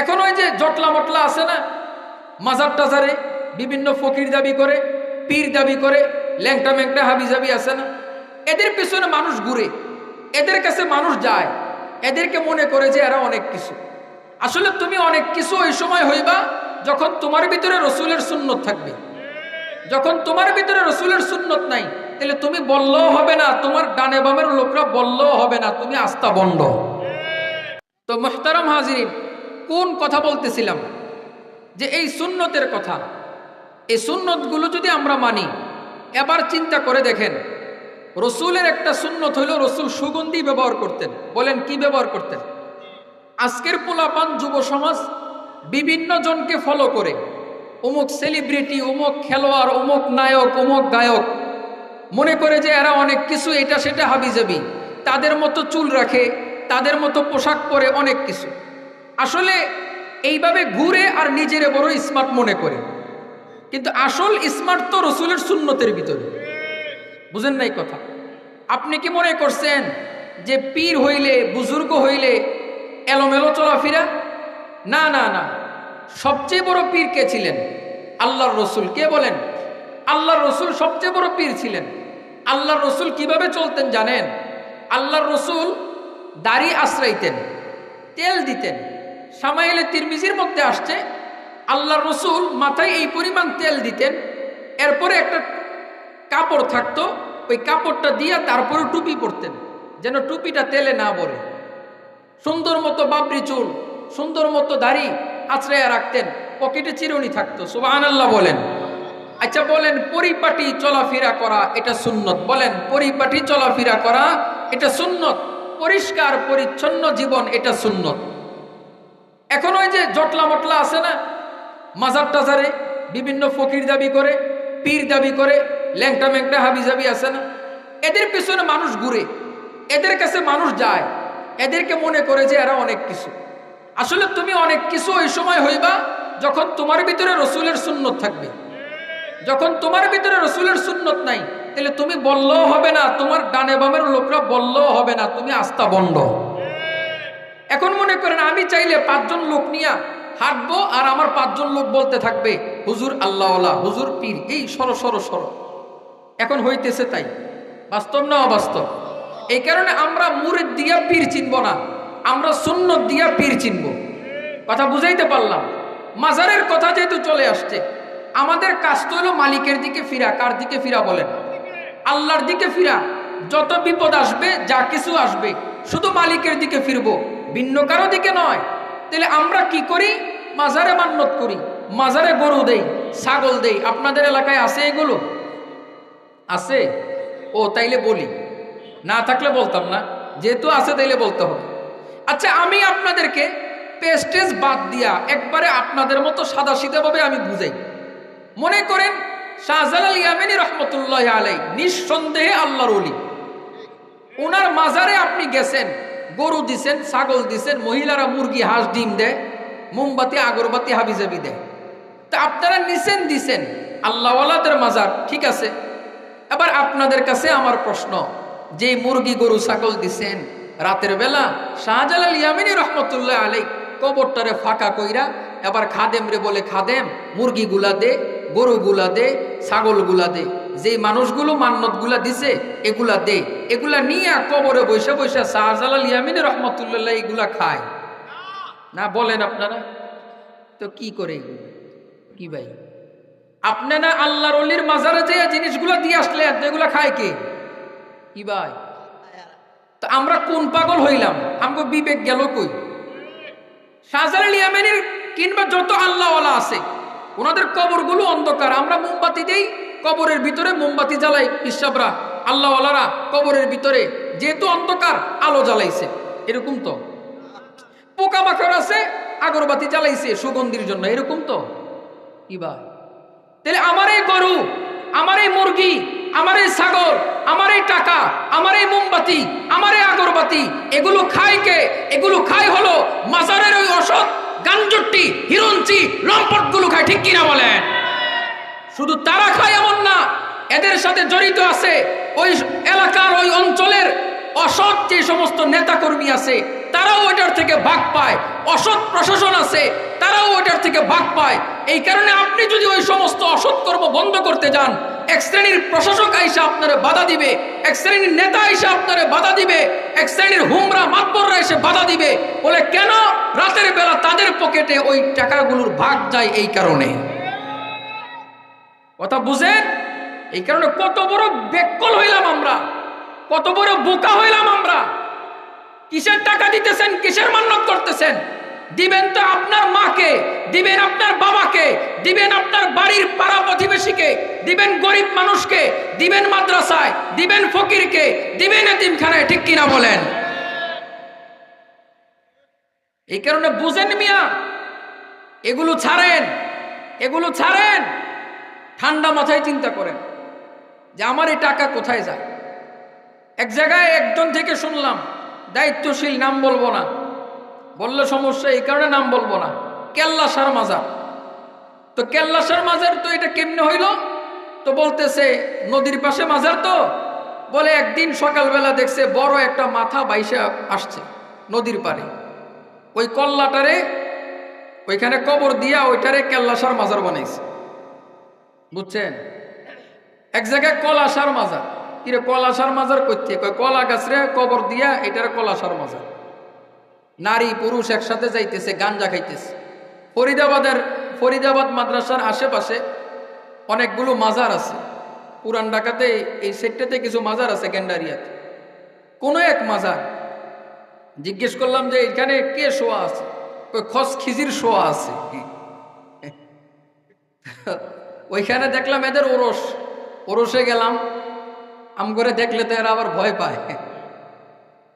এখন ওই যে জটলা মটলা আছে না, মাজার টাজারে বিভিন্ন ফকির দাবি করে, পীর দাবি করে, ল্যাংটা ম্যাংটা হাবিজাবি আছে না, এদের পেছনে মানুষ ঘুরে, এদের কাছে মানুষ যায়, এদেরকে মনে করে যে এরা অনেক কিছু। আসলে তুমি অনেক কিছু ওই সময় হইবা যখন তোমার ভিতরে রসুলের সুন্নত থাকবে। যখন তোমার ভিতরে রসুলের সুন্নত নাই, তাহলে তুমি বললেও হবে না, তোমার ডানে বামের লোকরা বললেও হবে না, তুমি আস্থা বন্ধ। তো মুহতারাম হাজিরিন, কোন কথা বলতেছিলাম? যে এই সুন্নতের কথা। এই সুন্নতগুলো যদি আমরা মানি, এবার চিন্তা করে দেখেন, রসুলের একটা সুন্নত হইল রসুল সুগন্ধি ব্যবহার করতেন। বলেন কি ব্যবহার করতেন? আজকের পোলাপান যুব সমাজ বিভিন্ন জনকে ফলো করে, অমুক সেলিব্রিটি, অমুক খেলোয়াড়, অমুক নায়ক, অমুক গায়ক, মনে করে যে এরা অনেক কিছু, এটা সেটা হাবিজাবি, তাদের মতো চুল রাখে, তাদের মতো পোশাক পরে, অনেক কিছু। আসলে এইভাবে ঘুরে আর নিজেরে বড় স্মার্ট মনে করে, কিন্তু আসল স্মার্ট তো রসুলের সুন্নতের ভিতরে। বুঝেন নাই কথা? আপনি কি মনে করছেন যে পীর হইলে, বুজুর্গ হইলে এলোমেলো চলাফেরা? না না না, সবচেয়ে বড় পীর কে ছিলেন? আল্লাহর রসুল। কে বলেন? আল্লাহর রসুল সবচেয়ে বড় পীর ছিলেন। আল্লাহর রসুল কিভাবে চলতেন জানেন? আল্লাহর রসুল দাড়ি আশ্রাইতেন, তেল দিতেন। সামাইলে তিরমিজির মধ্যে আসছে, আল্লাহর রসুল মাথায় এই পরিমাণ তেল দিতেন, এরপরে একটা কাপড় থাকতো, ওই কাপড়টা দিয়ে তারপরে টুপি পরতেন, যেন টুপিটা তেলে না পড়ে। সুন্দর মতো বাবরি চুল, সুন্দর মতো দাড়ি আশ্রয়া রাখতেন, পকেটে চিরুনি থাকতো। সুবহানাল্লাহ বলেন। আচ্ছা বলেন, পরিপাটি চলাফেরা করা এটা সুন্নত? বলেন, পরিপাটি চলাফেরা করা এটা সুন্নত? পরিষ্কার পরিচ্ছন্ন জীবন এটা সুন্নত। এখন ওই যে জটলা মটলা আছে না, মাজার টাজারে বিভিন্ন ফকির দাবি করে, পীর দাবি করে, ল্যাংটা ম্যাংটা হাবিজাবি আছে না, এদের পেছনে মানুষ ঘুরে, এদের কাছে মানুষ যায়, এদেরকে মনে করে যে এরা অনেক কিছু। আসলে তুমি অনেক কিছু ওই সময় হইবা যখন তোমার ভিতরে রসুলের সুন্নত থাকবে। যখন তোমার ভিতরে রসুলের সুন্নত নাই, তাহলে তুমি বললেও হবে না, তোমার ডানে বামের লোকরা বললেও হবে না, তুমি আস্থা বন্ধ। এখন মনে করেন আমি চাইলে 5 জন লোক নিয়ে হাঁটবো, আর আমার 5 জন লোক বলতে থাকবে হুজুর আল্লাহওয়ালা, হুজুর পীর, এই সরো সরো সরো। এখন হইতেছে তাই? বাস্তব না অবাস্তব? এই কারণে আমরা মুরিদ দিয়া পীর চিনব না, আমরা সুন্নত দিয়া পীর চিনব। কথা বুঝাইতে পারলাম? মাজারের কথা যেহেতু চলে আসছে, আমাদের কাজ তো হলো মালিকের দিকে ফিরা। কার দিকে ফিরা বলেন? আল্লাহর দিকে ফিরা। যত বিপদ আসবে, যা কিছু আসবে, শুধু মালিকের দিকে ফিরবো, ভিন্ন কারো দিকে নয়। তাহলে আমরা কি করি? মাজারে মান্নত করি, মাজারে গরু দেই, ছাগল দেই। আপনাদের এলাকায় আছে এগুলো? আছে? ও তাইলে বলি, না থাকলে বলতাম না, যেহেতু আছে তাইলে বলতে হবে। আচ্ছা, আমি আপনাদেরকে পেস্টেজ বাদ দিয়া একবারে আপনাদের মতো সাদা সিধা ভাবে আমি বুঝাই। মনে করেন শাহজালাল ইয়ামানী রহমতুল্লাহ আলাইহি নিঃসন্দেহে আল্লাহর ওলি। ওনার মাজারে আপনি গেছেন, গরু দিছেন, ছাগল দিছেন, মহিলারা মুরগি, হাঁস, ডিম দেয়, মোমবাতি, আগরবাতি, হাবিজাবি দেয়। তা আপনারা নিছেন, দিছেন, আল্লাহওয়ালাদের মাজার, ঠিক আছে। এবার আপনাদের কাছে আমার প্রশ্ন, যে মুরগি, গরু, ছাগল দিছেন, রাতের বেলা শাহজালাল ইয়ামানী রহমতুল্লাহ আলাইহি কবরটারে ফাঁকা কইরা এবার খাদেম রে বলে, খাদেম মুরগি গুলা দে, গরু গুলা দে, ছাগল গুলা দে, যে মানুষগুলো মান্নত গুলা দিছে এগুলা দে। এগুলা নিয়ে কবরে বৈশা বৈশা শাহজালাল ইয়ামানী রহমতুল্লাহ এগুলা খায় না? বলেন আপনারা তো কি করে? কি ভাই, আপনি না আল্লাহর ওলির মাজারে যে জিনিসগুলো দিয়ে আসলেন, এগুলা খায় কে? কি ভাই, তো আমরা কোন পাগল হইলাম? আমগো বিবেক গেল কই? শাহজালাল ইয়ামানীর কিংবা যত আল্লাহওয়ালা আছে, ওনাদের কবরগুলো অন্ধকার, আমরা মোমবাতি দেই, কবরের ভিতরে মোমবাতি জ্বালাই, পিসাবরা আল্লাহওয়ালারা কবরের ভিতরে যেহেতু অন্ধকার আলো জ্বালাইছে, এরকম তো। পোকামাকড় আছে, আগরবাতি জ্বালাইছে সুগন্ধির জন্য, এরকম তো। কি ভাই, তাহলে আমার এই গরু, আমার এই মুরগি, আমার এই ছাগল, আমার এই টাকা, আমার এই মোমবাতি, আমার এই আগরবাতি, এগুলো খায় কে? এগুলো খায় হলো মাজারের ওই অসৎ গাঞ্জুট্টি, হিরঞ্চি, লম্পট গুলো খায়, ঠিক কিনা বলেন? শুধু তারা খায় এমন না, এদের সাথে জড়িত আছে ওই এলাকার, ওই অঞ্চলের অসৎ যে সমস্ত নেতাকর্মী আছে, তারাও ওইটার থেকে ভাগ পায়, অসৎ প্রশাসন আছে তারাও ওইটার থেকে ভাগ পায়। এই কারণে আপনি যদি ওই সমস্ত অসৎ কর্ম বন্ধ করতে যান, এক শ্রেণীর প্রশাসক আইসা আপনারে বাধা দিবে, এক শ্রেণীর নেতা আইসা আপনারে বাধা দিবে, এক শ্রেণীর হুমরা মাতবররা এসে বাধা দিবে। বলে কেন? রাতের বেলা তাদের পকেটে ওই টাকাগুলোর ভাগ যায় এই কারণে। কথা বুঝেন? এই কারণে কত বড় বেকল হইলাম আমরা, কত বড় বোকা হইলাম আমরা। কিসের টাকা দিতেছেন, কিসের মান্যত করতেছেন? দিবেন তো আপনার মাকে, দিবেন আপনার বাবাকে, দিবেন আপনার বাড়ির পাড়া প্রতিবেশীকে, দিবেন গরিব মানুষকে, দিবেন মাদ্রাসায়, দিবেন ফকিরকে, দিবেন এতিমখানায়। ঠিক কিনা বলেন? এই কারণে বুঝেন মিয়া, এগুলো ছাড়েন, এগুলো ছাড়েন। ঠান্ডা মাথায় চিন্তা করেন যে আমার এই টাকা কোথায় যায়। এক জায়গায় একজন থেকে শুনলাম, দায়িত্বশীল, নাম বলবো না, বললে সমস্যা, এই কারণে নাম বলবো না, কেল্লাসার মাজার। তো কেল্লাসার মাজার তো এটা কেমনে হইল? তো বলতেছে নদীর পাশে মাজার, তো বলে একদিন সকালবেলা দেখছে বড় একটা মাথা বাইসে আসছে নদীর পাড়ে, ওই কল্লাটারে ওইখানে কবর দিয়া ওইটারে কেল্লাসার মাজার বানাইছে। বুঝছেন? এক জায়গায় কলাসার মাজার। কিরে কলাসার মাজার করতে? কলা গাছরে কবর দিয়া এটারে কলাসার মাজার। নারী পুরুষ একসাথে যাইতেছে, গাঞ্জা খাইতেছে। ফরিদাবাদ মাদ্রাসার আশেপাশে অনেকগুলো মাজার আছে। পুরান ঢাকাতে এই সেটটাতে কিছু মাজার আছে, গেন্ডারিয়াতে কোনো এক মাজার। জিজ্ঞেস করলাম যে এখানে কে শোয়া আছে? খস খিজির শোয়া আছে। ওইখানে দেখলাম এদের ওরস, ওরসে গেলাম। আম করে দেখলে তো এরা আবার ভয় পায়।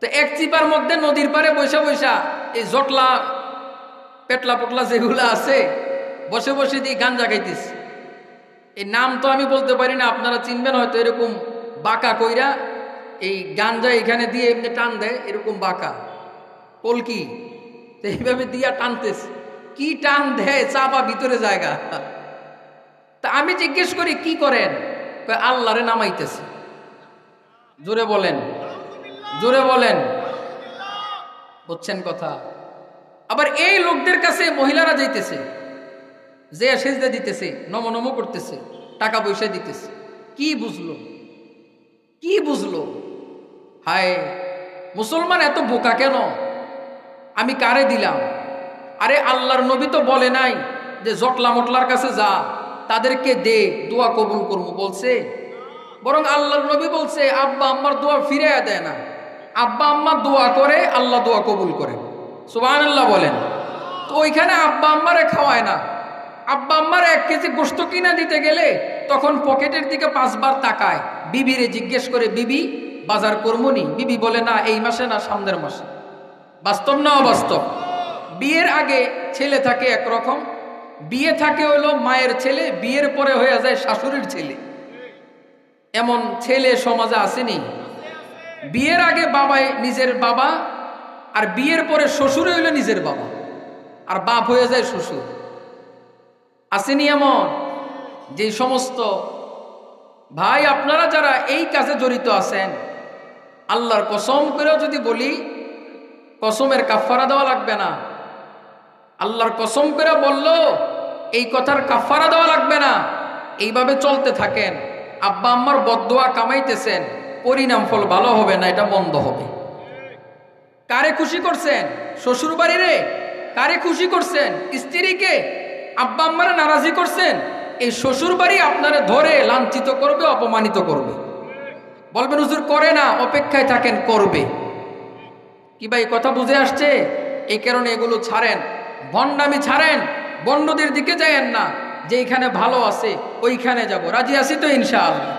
তো এক চিপার মধ্যে নদীর পারে বৈশা বৈশা এই জটলা পেটলা পটলা যেগুলো আছে বসে বসে দিয়ে গাঞ্জা খাইতেছে। এই নাম তো আমি বলতে পারি না, আপনারা চিনবেন হয়তো। এরকম বাঁকা কইরা এই গাঞ্জা এখানে দিয়ে এমনি টান দেয়, এরকম বাঁকা কলকি, তো এইভাবে দিয়া টানতেছে। কি টান দেয়, চাপা ভিতরে জায়গা। তা আমি জিজ্ঞেস করি কি করেন? আল্লাহরে নামাইতেছে। জোরে বলেন, জোরে বলেন। বুঝছেন কথা? আবার এই লোকদের কাছে মহিলারা যাইতেছে, যে সেজদা দিতেছে, নম নম করতেছে, টাকা পয়সা দিতেছে। কি বুঝলো, কি বুঝলো? হায় মুসলমান এত বোকা কেন? আমি কারে দিলাম? আরে আল্লাহর নবী তো বলে নাই যে জটলা মটলার কাছে যা, তাদেরকে দে, দোয়া কবুল করবো বলছে। বরং আল্লাহর নবী বলছে আব্বা আম্মার দোয়া ফিরে দেয় না, আব্বা আম্মা দোয়া করে, আল্লাহ দোয়া কবুল করে। সুবহানাল্লাহ বলেন। তো ওইখানে আব্বা আম্মারে খাওয়ায় না। আব্বা আম্মার 1 কেজি গোশত কিনা দিতে গেলে তখন পকেটের দিকে 5 বার তাকায়, বিবিরে জিজ্ঞেস করে বিবি বাজার করমুনি? বিবি বলে না, এই মাসে না, সামনের মাসে। বাস্তব না অবাস্তব? বিয়ের আগে ছেলে থাকে একরকম, বিয়ে থাকে হলো মায়ের ছেলে, বিয়ের পরে হয়ে যায় শাশুড়ির ছেলে। এমন ছেলে সমাজে আসেনি? বিয়ের আগে বাবাই নিজের বাবা, আর বিয়ের পরে শ্বশুর হইল নিজের বাবা, আর বাপ হয়ে যায় শ্বশুর। আসেনি এমন? যে সমস্ত ভাই আপনারা যারা এই কাজে জড়িত আছেন, আল্লাহর কসম করেও যদি বলি, কসমের কাফারা দেওয়া লাগবে না। আল্লাহর কসম করে বলল এই কথার কাফারা দেওয়া লাগবে না। এইভাবে চলতে থাকেন, আব্বা আম্মার বদদোয়া কামাইতেছেন, পরিণাম ফল ভালো হবে না, এটা মন্দ হবে। কারে খুশি করছেন? শ্বশুর বাড়িরে? কারে খুশি করছেন? স্ত্রীকে? আব্বা আম্মারে নারাজি করছেন? এই শ্বশুর বাড়ি আপনারে ধরে লাঞ্ছিত করবে, অপমানিত করবে। বলবেন হুজুর করে না, অপেক্ষায় থাকেন, করবে। কি ভাই কথা বুঝে আসছে? এই কারণে এগুলো ছাড়েন, ভণ্ডামি ছাড়েন, বন্ডদের দিকে যায়েন না। যেইখানে ভালো আছে ওইখানে যাব। রাজি আছি তো ইনশাআল্লাহ?